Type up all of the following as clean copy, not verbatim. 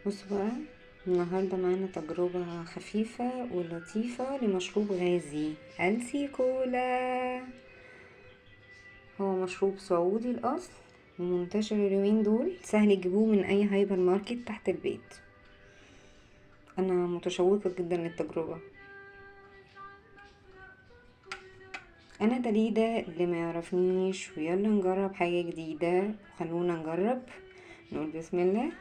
بصوا بقى، النهاردة معانا تجربة خفيفة ولطيفة لمشروب غازي ألسي كولا. هو مشروب سعودي الأصل ومنتشر اليومين دول، سهل تجيبوه من أي هايبر ماركت تحت البيت. أنا متشوقة جدا للتجربة. أنا دليدة اللي ما يعرفنيش، ويلا نجرب حاجة جديدة. خلونا نجرب. نقول بسم الله.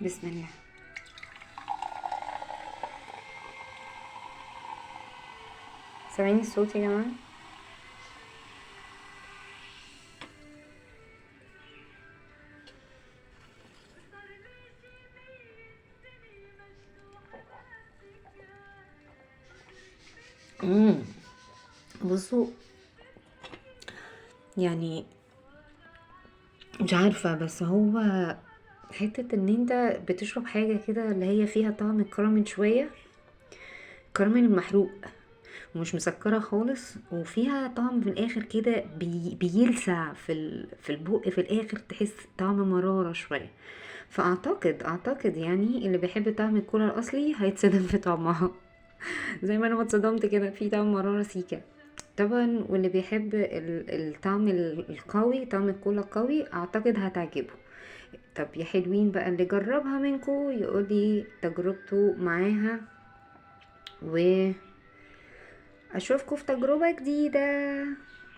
بسم الله. سامعين الصوت يا جماعة؟ بصوا، يعني مش عارفة، بس هو حتة ان انت بتشرب حاجة كده اللي هي فيها طعم الكراميل شوية، كراميل المحروق، ومش مسكرة خالص، وفيها طعم في الاخر كده بيلسع في البق في الاخر، تحس طعم مرارة شوية. فاعتقد يعني اللي بيحب طعم الكولا الاصلي هيتصدم في طعمها زي ما انا ما اتصدمت كده في طعم مرارة سيكا طبعا. واللي بيحب الطعم القوي، طعم الكولا القوي، اعتقد هتعجبه. طب يا حلوين بقى، اللي جربها منكو يقولي تجربته معاها، واشوفكوا في تجربة جديدة.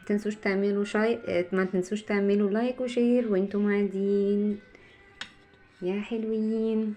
متنسوش تعملوا ما تنسوش تعملوا لايك وشير وانتم قاعدين يا حلوين.